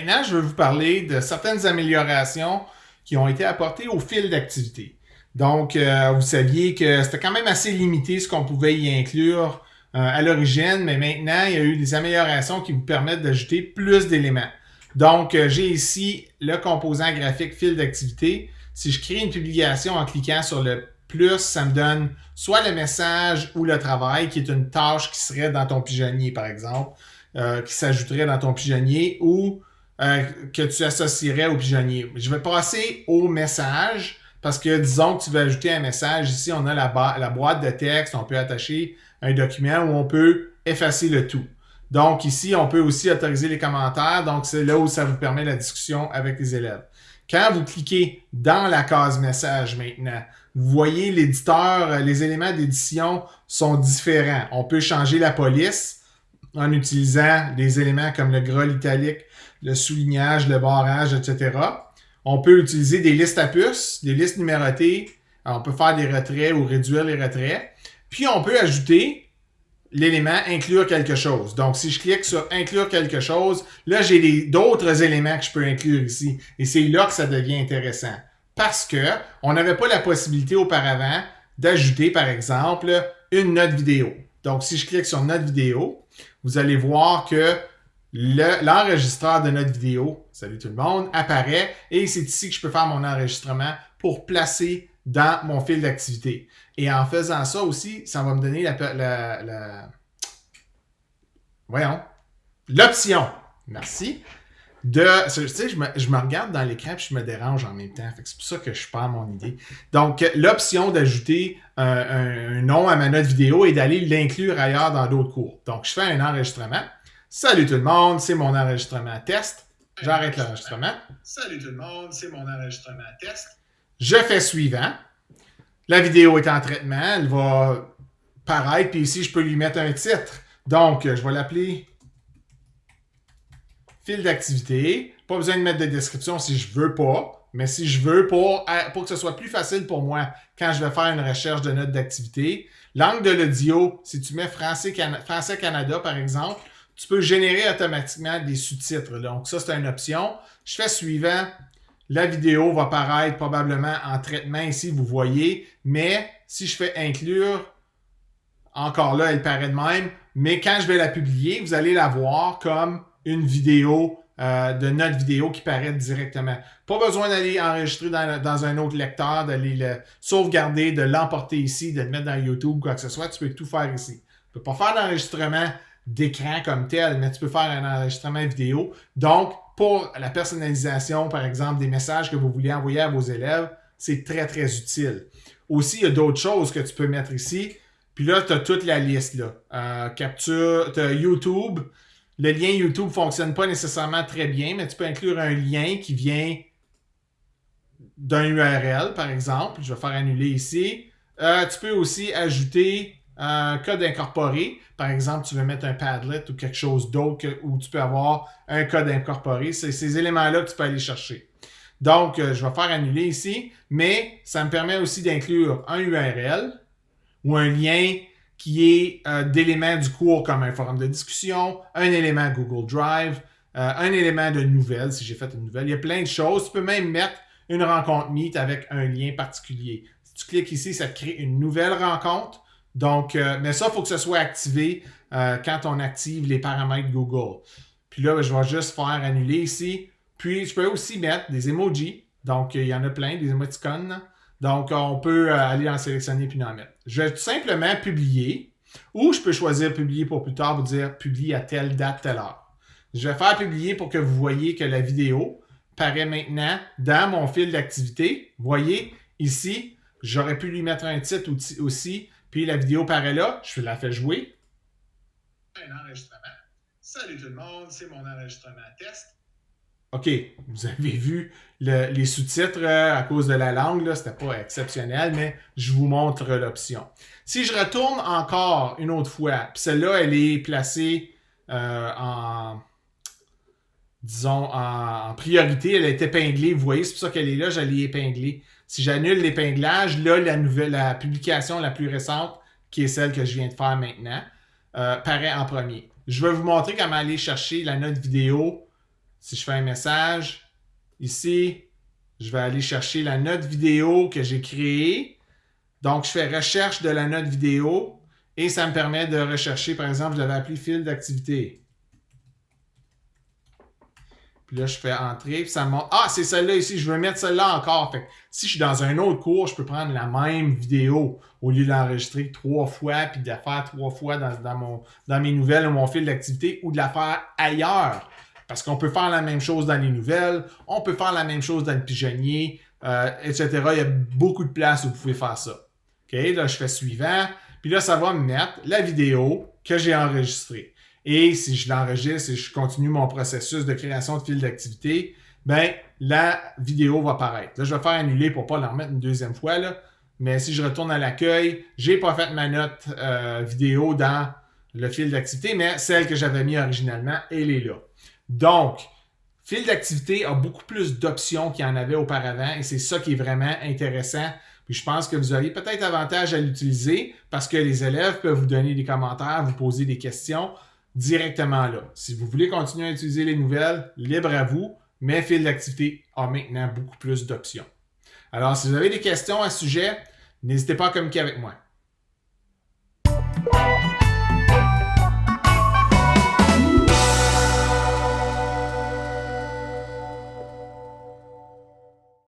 Maintenant, je veux vous parler de certaines améliorations qui ont été apportées au fil d'activité. Donc, vous saviez que c'était quand même assez limité ce qu'on pouvait y inclure à l'origine, mais maintenant, il y a eu des améliorations qui vous permettent d'ajouter plus d'éléments. Donc, j'ai ici le composant graphique fil d'activité. Si je crée une publication en cliquant sur le plus, ça me donne soit le message ou le travail, qui est une tâche qui serait dans ton pigeonnier, par exemple, qui s'ajouterait dans ton pigeonnier, ou que tu associerais au pigeonnier. Je vais passer au message parce que disons que tu veux ajouter un message. Ici, on a la boîte de texte. On peut attacher un document où on peut effacer le tout. Donc ici, on peut aussi autoriser les commentaires. Donc c'est là où ça vous permet la discussion avec les élèves. Quand vous cliquez dans la case message maintenant, vous voyez l'éditeur, les éléments d'édition sont différents. On peut changer la police en utilisant des éléments comme le gras, l'italique, le soulignage, le barrage, etc. On peut utiliser des listes à puces, des listes numérotées. On peut faire des retraits ou réduire les retraits. Puis on peut ajouter l'élément inclure quelque chose. Donc, si je clique sur inclure quelque chose, là, j'ai d'autres éléments que je peux inclure ici. Et c'est là que ça devient intéressant. Parce que on n'avait pas la possibilité auparavant d'ajouter, par exemple, une note vidéo. Donc, si je clique sur note vidéo, vous allez voir que l'enregistreur de notre vidéo, salut tout le monde, apparaît et c'est ici que je peux faire mon enregistrement pour placer dans mon fil d'activité. Et en faisant ça aussi, ça va me donner l'option, merci, tu sais, je me regarde dans l'écran et je me dérange en même temps. Fait que c'est pour ça que je perds mon idée. Donc, l'option d'ajouter un nom à ma note vidéo et d'aller l'inclure ailleurs dans d'autres cours. Donc, je fais un enregistrement. Salut tout le monde, c'est mon enregistrement test. J'arrête l'enregistrement. Salut tout le monde, c'est mon enregistrement test. Je fais suivant. La vidéo est en traitement, elle va paraître, puis ici, je peux lui mettre un titre. Donc, je vais l'appeler fil d'activité. Pas besoin de mettre de description si je veux pas, mais si je veux pour que ce soit plus facile pour moi quand je vais faire une recherche de notes d'activité. Langue de l'audio, si tu mets Français Canada, par exemple, tu peux générer automatiquement des sous-titres. Donc, ça, c'est une option. Je fais suivant. La vidéo va paraître probablement en traitement ici, vous voyez. Mais si je fais inclure, encore là, elle paraît de même. Mais quand je vais la publier, vous allez la voir comme une vidéo de notre vidéo qui paraît directement. Pas besoin d'aller enregistrer dans un autre lecteur, d'aller le sauvegarder, de l'emporter ici, de le mettre dans YouTube ou quoi que ce soit. Tu peux tout faire ici. Tu ne peux pas faire d'enregistrement d'écran comme tel, mais tu peux faire un enregistrement vidéo. Donc, pour la personnalisation, par exemple, des messages que vous voulez envoyer à vos élèves, c'est très, très utile. Aussi, il y a d'autres choses que tu peux mettre ici. Puis là, tu as toute la liste. Capture, tu as YouTube. Le lien YouTube ne fonctionne pas nécessairement très bien, mais tu peux inclure un lien qui vient d'un URL, par exemple. Je vais faire annuler ici. Tu peux aussi ajouter un code incorporé. Par exemple, tu veux mettre un Padlet ou quelque chose d'autre où tu peux avoir un code incorporé. C'est ces éléments-là que tu peux aller chercher. Donc, je vais faire annuler ici, mais ça me permet aussi d'inclure un URL ou un lien qui est d'éléments du cours comme un forum de discussion, un élément Google Drive, un élément de nouvelles, si j'ai fait une nouvelle. Il y a plein de choses. Tu peux même mettre une rencontre Meet avec un lien particulier. Si tu cliques ici, ça te crée une nouvelle rencontre. Donc, mais ça, il faut que ce soit activé quand on active les paramètres Google. Puis là, je vais juste faire annuler ici. Puis, je peux aussi mettre des emojis. Donc, il y en a plein, des emoticons. Donc, on peut aller en sélectionner puis en mettre. Je vais tout simplement publier. Ou je peux choisir publier pour plus tard pour dire publie à telle date, telle heure. Je vais faire publier pour que vous voyez que la vidéo paraît maintenant dans mon fil d'activité. Vous voyez, ici, j'aurais pu lui mettre un titre aussi. Puis la vidéo paraît là, je la fais jouer. Un enregistrement. Salut tout le monde, c'est mon enregistrement test. OK, vous avez vu les sous-titres à cause de la langue, là, c'était pas exceptionnel, mais je vous montre l'option. Si je retourne encore une autre fois, puis celle-là, elle est placée disons, en priorité, elle est épinglée. Vous voyez, c'est pour ça qu'elle est là, je l'ai épinglée. Si j'annule l'épinglage, là, la publication la plus récente, qui est celle que je viens de faire maintenant, paraît en premier. Je vais vous montrer comment aller chercher la note vidéo Si je fais un message, ici, je vais aller chercher la note vidéo que j'ai créée. Donc, je fais recherche de la note vidéo et ça me permet de rechercher, par exemple, je l'avais appelé fil d'activité. Puis là, je fais entrer, puis ça me montre. Ah, c'est celle-là ici, je veux mettre celle-là encore. Fait que si je suis dans un autre cours, je peux prendre la même vidéo au lieu de l'enregistrer 3 fois, puis de la faire 3 fois dans mes nouvelles ou mon fil d'activité, ou de la faire ailleurs. Parce qu'on peut faire la même chose dans les nouvelles, on peut faire la même chose dans le pigeonnier, etc. Il y a beaucoup de places où vous pouvez faire ça. OK, là, je fais suivant. Puis là, ça va me mettre la vidéo que j'ai enregistrée. Et si je l'enregistre et je continue mon processus de création de fil d'activité, ben la vidéo va apparaître. Là, je vais faire annuler pour ne pas la remettre une deuxième fois. Là. Mais si je retourne à l'accueil, je n'ai pas fait ma note vidéo dans le fil d'activité, mais celle que j'avais mis originalement, elle est là. Donc, fil d'activité a beaucoup plus d'options qu'il y en avait auparavant et c'est ça qui est vraiment intéressant. Puis je pense que vous auriez peut-être avantage à l'utiliser parce que les élèves peuvent vous donner des commentaires, vous poser des questions directement là. Si vous voulez continuer à utiliser les nouvelles, libre à vous, mais fil d'activité a maintenant beaucoup plus d'options. Alors, si vous avez des questions à ce sujet, n'hésitez pas à communiquer avec moi.